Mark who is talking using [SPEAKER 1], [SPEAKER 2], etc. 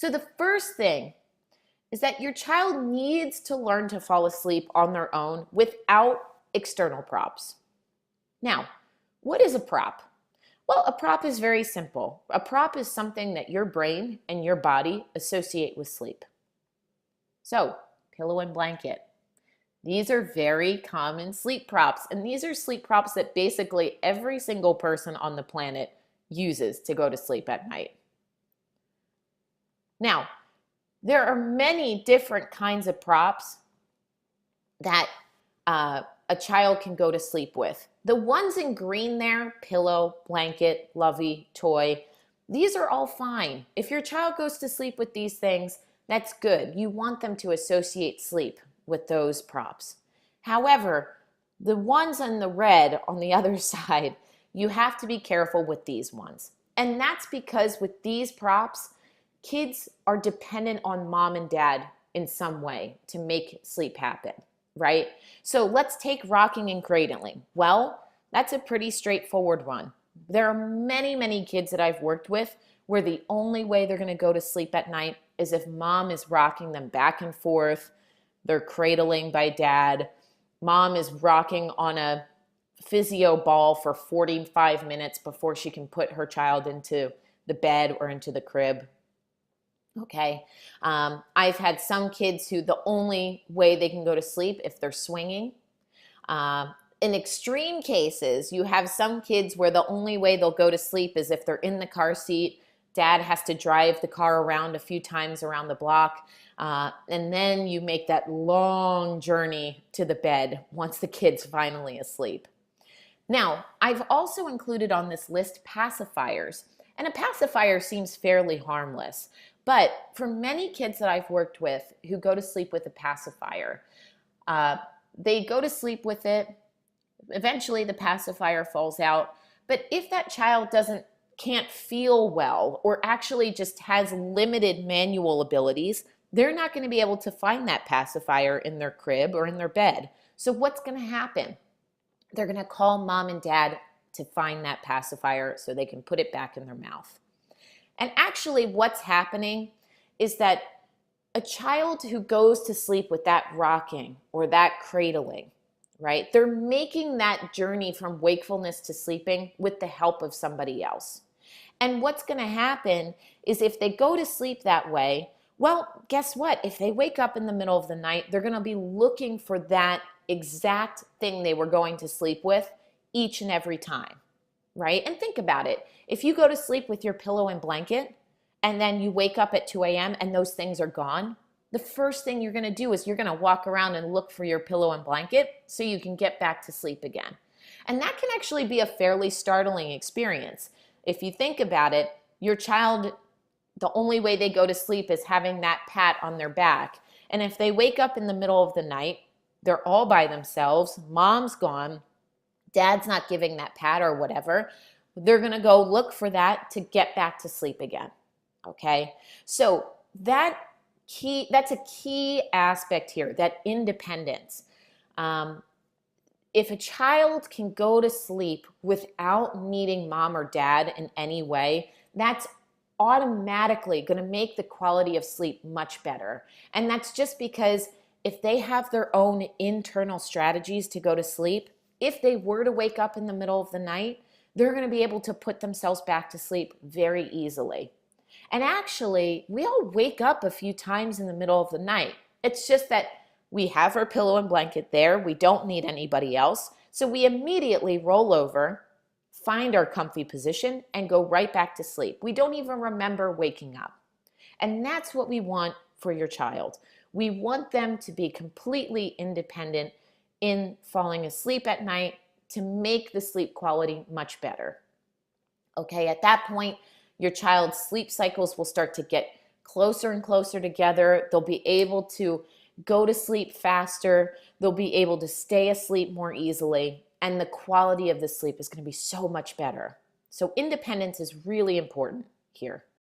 [SPEAKER 1] So the first thing is that your child needs to learn to fall asleep on their own without external props. Now, what is a prop? Well, a prop is very simple. A prop is something that your brain and your body associate with sleep. So, pillow and blanket. These are very common sleep props, and these are sleep props that basically every single person on the planet uses to go to sleep at night. Now, there are many different kinds of props that a child can go to sleep with. The ones in green there, pillow, blanket, lovey, toy, these are all fine. If your child goes to sleep with these things, that's good. You want them to associate sleep with those props. However, the ones in the red on the other side, you have to be careful with these ones. And that's because with these props, kids are dependent on mom and dad in some way to make sleep happen, right? So let's take rocking and cradling. Well, that's a pretty straightforward one. There are many, many kids that I've worked with where the only way they're going to go to sleep at night is if mom is rocking them back and forth, they're cradling by dad, mom is rocking on a physio ball for 45 minutes before she can put her child into the bed or into the crib. Okay, I've had some kids who the only way they can go to sleep if they're swinging. In extreme cases, you have some kids where the only way they'll go to sleep is if they're in the car seat. Dad has to drive the car around a few times around the block, and then you make that long journey to the bed once the kid's finally asleep. Now, I've also included on this list pacifiers, and a pacifier seems fairly harmless. But for many kids that I've worked with who go to sleep with a pacifier, they go to sleep with it. Eventually, the pacifier falls out. But if that child can't feel well or actually just has limited manual abilities, they're not going to be able to find that pacifier in their crib or in their bed. So what's going to happen? They're going to call mom and dad to find that pacifier so they can put it back in their mouth. And actually what's happening is that a child who goes to sleep with that rocking or that cradling, right? They're making that journey from wakefulness to sleeping with the help of somebody else. And what's going to happen is if they go to sleep that way, well, guess what? If they wake up in the middle of the night, they're going to be looking for that exact thing they were going to sleep with each and every time. Right? And think about it. If you go to sleep with your pillow and blanket and then you wake up at 2 a.m. and those things are gone, the first thing you're going to do is you're going to walk around and look for your pillow and blanket so you can get back to sleep again. And that can actually be a fairly startling experience. If you think about it, your child, the only way they go to sleep is having that pat on their back. And if they wake up in the middle of the night, they're all by themselves, mom's gone, dad's not giving that pat or whatever, they're going to go look for that to get back to sleep again. Okay? So that's a key aspect here, that independence. If a child can go to sleep without needing mom or dad in any way, that's automatically going to make the quality of sleep much better. And that's just because if they have their own internal strategies to go to sleep, if they were to wake up in the middle of the night, they're going to be able to put themselves back to sleep very easily. And actually, we all wake up a few times in the middle of the night. It's just that we have our pillow and blanket there. We don't need anybody else. So we immediately roll over, find our comfy position, and go right back to sleep. We don't even remember waking up. And that's what we want for your child. We want them to be completely independent in falling asleep at night to make the sleep quality much better. Okay, at that point, your child's sleep cycles will start to get closer and closer together. They'll be able to go to sleep faster. They'll be able to stay asleep more easily, and the quality of the sleep is going to be so much better. So independence is really important here.